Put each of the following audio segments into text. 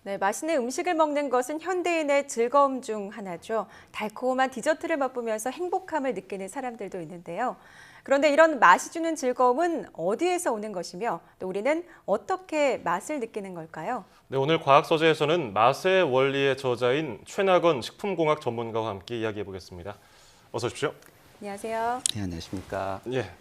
네, 맛있는 음식을 먹는 것은 현대인의 즐거움 중 하나죠. 달콤한 디저트를 맛보면서 행복함을 느끼는 사람들도 있는데요. 그런데 이런 맛이 주는 즐거움은 어디에서 오는 것이며 또 우리는 어떻게 맛을 느끼는 걸까요? 네, 오늘 과학 서재에서는 맛의 원리의 저자인 최낙원 식품공학 전문가와 함께 이야기해 보겠습니다. 어서 오십시오. 안녕하세요. 네, 안녕하십니까. 예.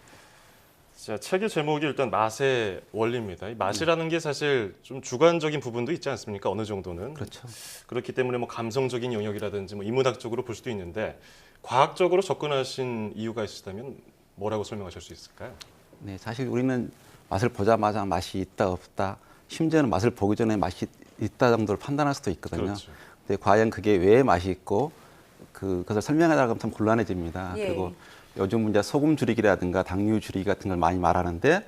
자, 책의 제목이 일단 맛의 원리입니다. 이 맛이라는 게 사실 좀 주관적인 부분도 있지 않습니까? 어느 정도는. 그렇죠. 그렇기 때문에 뭐 감성적인 영역이라든지 뭐 인문학적으로 볼 수도 있는데 과학적으로 접근하신 이유가 있으시다면 뭐라고 설명하실 수 있을까요? 네, 사실 우리는 맛을 보자마자 맛이 있다 없다, 심지어는 맛을 보기 전에 맛이 있다 정도를 판단할 수도 있거든요. 그렇죠. 근데 과연 그게 왜 맛이 있고 그것을 설명하다가 보면 참 곤란해집니다. 예. 그리고 요즘 이제 소금 줄이기라든가 당류 줄이기 같은 걸 많이 말하는데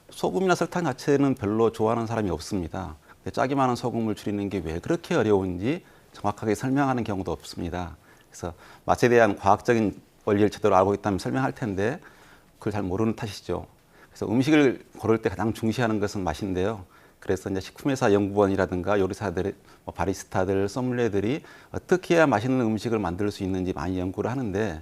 소금이나 설탕 자체는 별로 좋아하는 사람이 없습니다. 근데 짜기 많은 소금을 줄이는 게 왜 그렇게 어려운지 정확하게 설명하는 경우도 없습니다. 그래서 맛에 대한 과학적인 원리를 제대로 알고 있다면 설명할 텐데 그걸 잘 모르는 탓이죠. 그래서 음식을 고를 때 가장 중시하는 것은 맛인데요. 그래서 이제 식품회사 연구원이라든가 요리사들, 바리스타들, 소믈리에들이 어떻게 해야 맛있는 음식을 만들 수 있는지 많이 연구를 하는데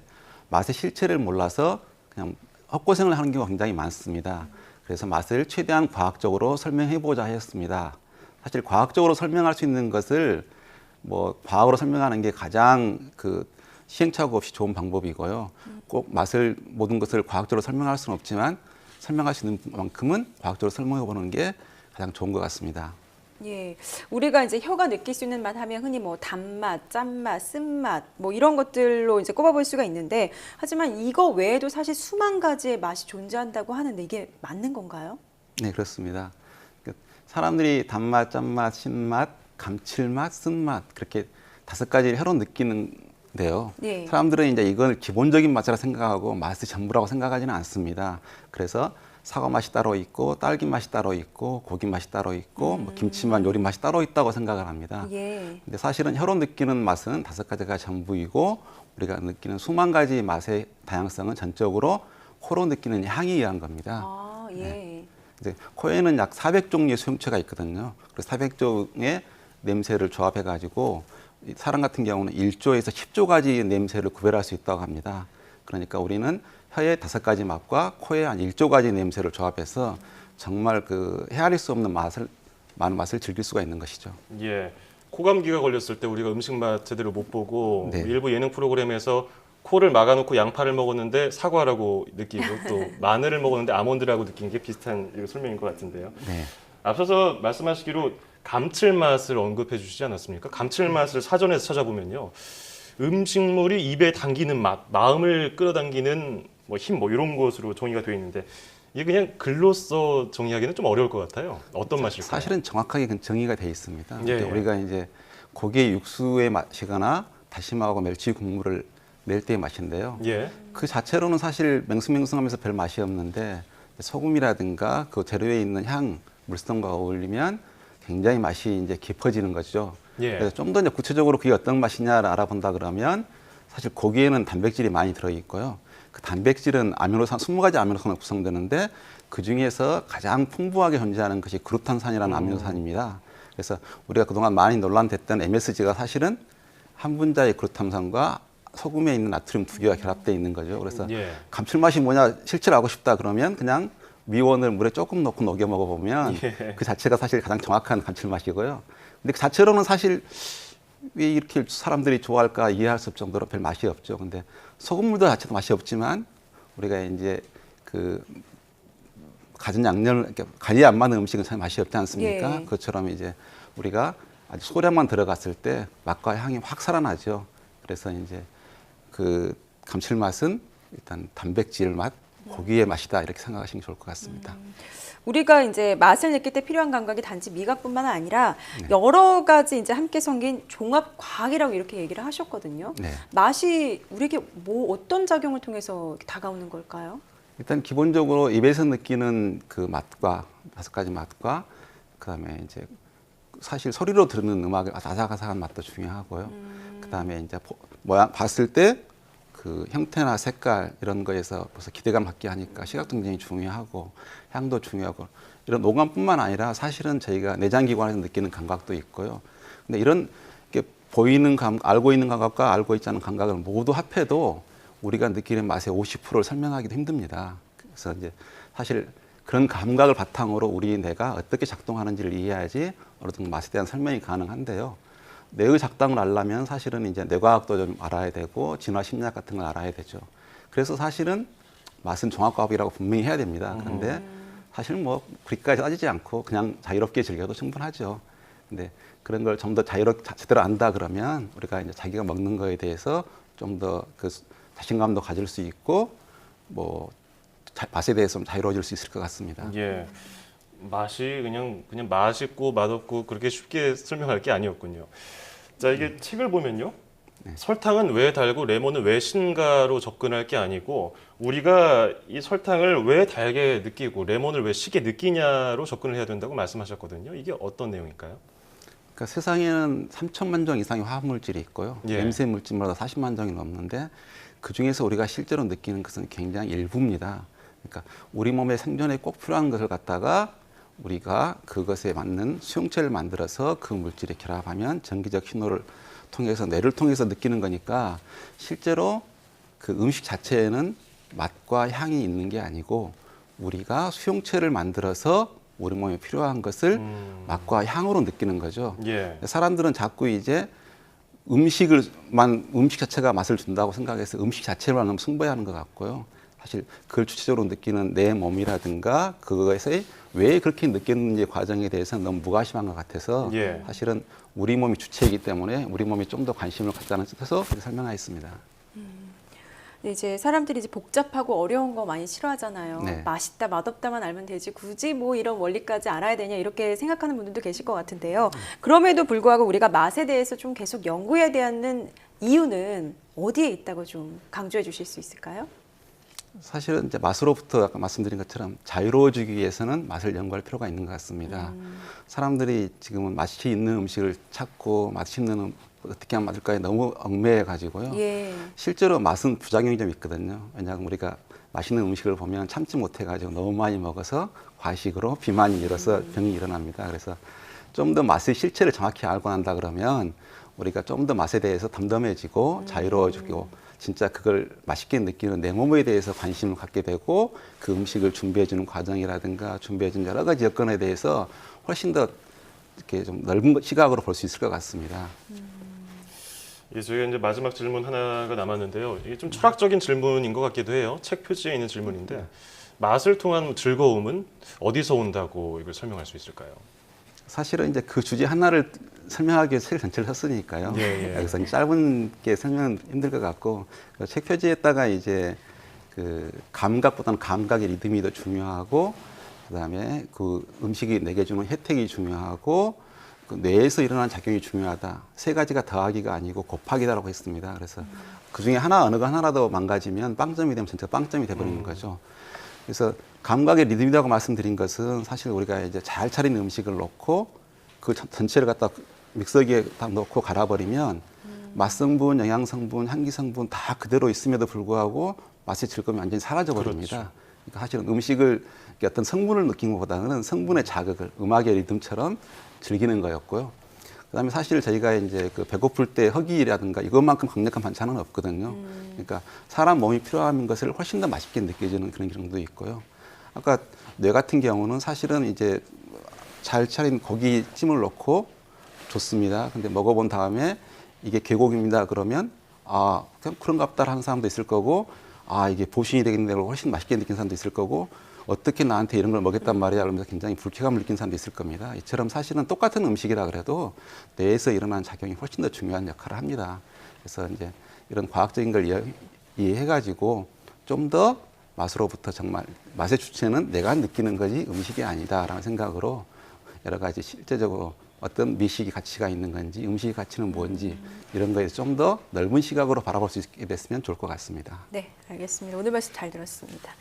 맛의 실체를 몰라서 그냥 헛고생을 하는 경우가 굉장히 많습니다. 그래서 맛을 최대한 과학적으로 설명해보자 하였습니다. 사실 과학적으로 설명할 수 있는 것을 과학으로 설명하는 게 가장 시행착오 없이 좋은 방법이고요. 꼭 맛을 모든 것을 과학적으로 설명할 수는 없지만 설명할 수 있는 만큼은 과학적으로 설명해보는 게 가장 좋은 것 같습니다. 예, 우리가 이제 혀가 느낄 수 있는 맛 하면 흔히 뭐 단맛, 짠맛, 쓴맛 뭐 이런 것들로 이제 꼽아볼 수가 있는데 하지만 이거 외에도 사실 수만 가지의 맛이 존재한다고 하는데 이게 맞는 건가요? 네, 그렇습니다. 사람들이 단맛, 짠맛, 신맛, 감칠맛, 쓴맛 그렇게 5가지를 혀로 느끼는데요. 예. 사람들은 이제 이걸 기본적인 맛이라 생각하고 맛이 전부라고 생각하지는 않습니다. 그래서 사과 맛이 따로 있고 딸기 맛이 따로 있고 고기 맛이 따로 있고 김치맛, 요리 맛이 따로 있다고 생각을 합니다. 예. 근데 사실은 혀로 느끼는 맛은 5가지가 전부이고 우리가 느끼는 수만 가지 맛의 다양성은 전적으로 코로 느끼는 향에 의한 겁니다. 아, 예. 네. 이제 코에는 약 400종류의 수용체가 있거든요. 그래서 400종의 냄새를 조합해 가지고 사람 같은 경우는 1조에서 10조 가지 냄새를 구별할 수 있다고 합니다. 그러니까 우리는 혀의 5가지 맛과 코의 한 1조 가지 냄새를 조합해서 정말 헤아릴 수 없는 많은 맛을 즐길 수가 있는 것이죠. 예. 코감기가 걸렸을 때 우리가 음식 맛 제대로 못 보고 네. 일부 예능 프로그램에서 코를 막아놓고 양파를 먹었는데 사과라고 느끼고 또 마늘을 먹었는데 아몬드라고 느낀 게 비슷한 설명인 것 같은데요. 네. 앞서서 말씀하시기로 감칠맛을 언급해 주시지 않았습니까? 감칠맛을 사전에서 찾아보면요. 음식물이 입에 당기는 맛, 마음을 끌어당기는 힘 이런 것으로 정의가 되어 있는데 이게 그냥 글로써 정의하기는 좀 어려울 것 같아요. 어떤 맛일까요? 사실은 정확하게 정의가 되어 있습니다. 예, 그러니까 예. 우리가 이제 고기의 육수에 마시거나 다시마하고 멸치 국물을 낼 때의 맛인데요. 예. 그 자체로는 사실 맹숭맹숭하면서 별 맛이 없는데 소금이라든가 그 재료에 있는 향, 물성과 어울리면 굉장히 맛이 이제 깊어지는 거죠. 예. 그래서 좀 더 이제 구체적으로 그게 어떤 맛이냐를 알아본다 그러면 사실 고기에는 단백질이 많이 들어 있고요. 그 단백질은 20가지 아미노산으로 구성되는데 그 중에서 가장 풍부하게 존재하는 것이 그루탄산이라는 아미노산입니다. 그래서 우리가 그동안 많이 논란됐던 MSG가 사실은 한 분자의 그루탄산과 소금에 있는 나트륨 2개가 결합되어 있는 거죠. 그래서 예. 감칠맛이 뭐냐 실제로 알고 싶다 그러면 그냥 미원을 물에 조금 넣고 녹여 먹어보면 예. 그 자체가 사실 가장 정확한 감칠맛이고요. 근데 그 자체로는 사실 왜 이렇게 사람들이 좋아할까 이해할 수 없을 정도로 별 맛이 없죠. 근데 소금물도 자체도 맛이 없지만 우리가 이제 가진 양념을 간이 안 맞는 음식은 참 맛이 없지 않습니까? 예. 그것처럼 이제 우리가 아주 소량만 들어갔을 때 맛과 향이 확 살아나죠. 그래서 이제 감칠맛은 일단 단백질 맛, 고기의 맛이다 이렇게 생각하시는 게 좋을 것 같습니다. 우리가 이제 맛을 느낄 때 필요한 감각이 단지 미각뿐만 아니라 여러 가지 이제 함께 섞인 종합 과학이라고 이렇게 얘기를 하셨거든요. 네. 맛이 우리에게 어떤 작용을 통해서 다가오는 걸까요? 일단 기본적으로 입에서 느끼는 그 맛과 5가지 맛과 그다음에 이제 사실 소리로 들은 음악의 아삭아삭한 맛도 중요하고요. 그다음에 이제 모양 봤을 때 그 형태나 색깔 이런 거에서 벌써 기대감 갖게 하니까 시각도 굉장히 중요하고 향도 중요하고 이런 오감뿐만 아니라 사실은 저희가 내장기관에서 느끼는 감각도 있고요. 근데 이런 게 보이는 알고 있는 감각과 알고 있지 않은 감각을 모두 합해도 우리가 느끼는 맛의 50%를 설명하기도 힘듭니다. 그래서 이제 사실 그런 감각을 바탕으로 우리 뇌가 어떻게 작동하는지를 이해해야지 어느 정도 맛에 대한 설명이 가능한데요. 뇌의 작동을 알려면 사실은 이제 뇌과학도 좀 알아야 되고 진화 심리학 같은 걸 알아야 되죠. 그래서 사실은 맛은 종합과학이라고 분명히 해야 됩니다. 그런데 사실 뭐 그리까지 따지지 않고 그냥 자유롭게 즐겨도 충분하죠. 근데 그런 걸 좀 더 자유롭게 제대로 안다 그러면 우리가 이제 자기가 먹는 거에 대해서 좀 더 그 자신감도 가질 수 있고 뭐 맛에 대해서 좀 자유로워질 수 있을 것 같습니다. 예. 맛이 그냥 맛있고 맛없고 그렇게 쉽게 설명할 게 아니었군요. 자, 이게 책을 보면요. 설탕은 왜 달고 레몬은 왜 신가로 접근할 게 아니고 우리가 이 설탕을 왜 달게 느끼고 레몬을 왜 시게 느끼냐로 접근을 해야 된다고 말씀하셨거든요. 이게 어떤 내용일까요? 그러니까 세상에는 3천만 종 이상의 화합물질이 있고요. 예. 냄새 물질마다 40만 종이 넘는데 그중에서 우리가 실제로 느끼는 것은 굉장히 일부입니다. 그러니까 우리 몸의 생존에 꼭 필요한 것을 갖다가 우리가 그것에 맞는 수용체를 만들어서 그 물질에 결합하면 전기적 신호를 통해서 뇌를 통해서 느끼는 거니까 실제로 그 음식 자체에는 맛과 향이 있는 게 아니고 우리가 수용체를 만들어서 우리 몸에 필요한 것을 맛과 향으로 느끼는 거죠. 예. 사람들은 자꾸 이제 음식 자체가 맛을 준다고 생각해서 음식 자체만 너무 승부하는 것 같고요. 사실 그걸 주체적으로 느끼는 내 몸이라든가 그것에 왜 그렇게 느꼈는지 과정에 대해서는 너무 무관심한 것 같아서 예. 사실은 우리 몸이 주체이기 때문에 우리 몸에 좀 더 관심을 갖자는 뜻에서 그렇게 설명하였습니다. 이제 사람들이 이제 복잡하고 어려운 거 많이 싫어하잖아요. 네. 맛있다, 맛없다만 알면 되지 굳이 뭐 이런 원리까지 알아야 되냐 이렇게 생각하는 분들도 계실 것 같은데요. 그럼에도 불구하고 우리가 맛에 대해서 좀 계속 연구해야 되는 이유는 어디에 있다고 좀 강조해 주실 수 있을까요? 사실은 이제 맛으로부터 아까 말씀드린 것처럼 자유로워지기 위해서는 맛을 연구할 필요가 있는 것 같습니다. 사람들이 지금은 맛이 있는 음식을 찾고 맛있는 어떻게 하면 맞을까에 너무 얽매여 가지고요. 예. 실제로 맛은 부작용이 좀 있거든요. 왜냐하면 우리가 맛있는 음식을 보면 참지 못해 가지고 너무 많이 먹어서 과식으로 비만이 일어서 병이 일어납니다. 그래서 좀 더 맛의 실체를 정확히 알고 난다 그러면 우리가 좀 더 맛에 대해서 덤덤해지고 자유로워지고 진짜 그걸 맛있게 느끼는 내 몸에 대해서 관심을 갖게 되고 그 음식을 준비해주는 과정이라든가 준비해주는 여러 가지 여건에 대해서 훨씬 더 이렇게 좀 넓은 시각으로 볼 수 있을 것 같습니다. 예, 저희가 이제 마지막 질문 하나가 남았는데요. 이게 좀 철학적인 질문인 것 같기도 해요. 책 표지에 있는 질문인데 맛을 통한 즐거움은 어디서 온다고 이걸 설명할 수 있을까요? 사실은 이제 그 주제 하나를 설명하기 위해서 책 전체를 썼으니까요. 예, 예. 그래서 짧은 게 설명은 힘들 것 같고 책 표지에다가 이제 그 감각보다는 감각의 리듬이 더 중요하고 그다음에 그 음식이 내게 주는 혜택이 중요하고 그 뇌에서 일어나는 작용이 중요하다. 세 가지가 더하기가 아니고 곱하기다라고 했습니다. 그래서 그 중에 어느 거 하나라도 망가지면 빵점이 되면 전체가 빵점이 돼버리는 거죠. 그래서 감각의 리듬이라고 말씀드린 것은 사실 우리가 이제 잘 차린 음식을 넣고 그 전체를 갖다 믹서기에 딱 넣고 갈아버리면 맛성분, 영양성분, 향기성분 다 그대로 있음에도 불구하고 맛의 즐거움이 완전히 사라져 버립니다. 그렇죠. 그러니까 사실은 음식을 어떤 성분을 느끼는 것보다는 성분의 자극을 음악의 리듬처럼 즐기는 거였고요. 그다음에 사실 저희가 이제 그 배고플 때 허기라든가 이것만큼 강력한 반찬은 없거든요. 그러니까 사람 몸이 필요한 것을 훨씬 더 맛있게 느껴지는 그런 경우도 있고요. 아까 뇌 같은 경우는 사실은 이제 잘 차린 고기찜을 넣고 좋습니다. 근데 먹어본 다음에 이게 개고기입니다. 그러면 아 그냥 그런가 보다 하는 사람도 있을 거고 아 이게 보신이 되겠는데 훨씬 맛있게 느끼는 사람도 있을 거고 어떻게 나한테 이런 걸 먹였단 말이야 그러면서 굉장히 불쾌감을 느끼는 사람도 있을 겁니다. 이처럼 사실은 똑같은 음식이라 그래도 뇌에서 일어나는 작용이 훨씬 더 중요한 역할을 합니다. 그래서 이제 이런 과학적인 걸 이해해가지고 좀 더 맛으로부터 정말 맛의 주체는 내가 느끼는 거지 음식이 아니다라는 생각으로 여러 가지 실제적으로 어떤 미식이 가치가 있는 건지 음식의 가치는 뭔지 이런 거에 좀 더 넓은 시각으로 바라볼 수 있게 됐으면 좋을 것 같습니다. 네, 알겠습니다. 오늘 말씀 잘 들었습니다.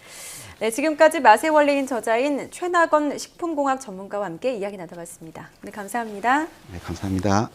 네, 지금까지 맛의 원리인 저자인 최낙원 식품공학 전문가와 함께 이야기 나눠봤습니다. 네, 감사합니다. 네, 감사합니다.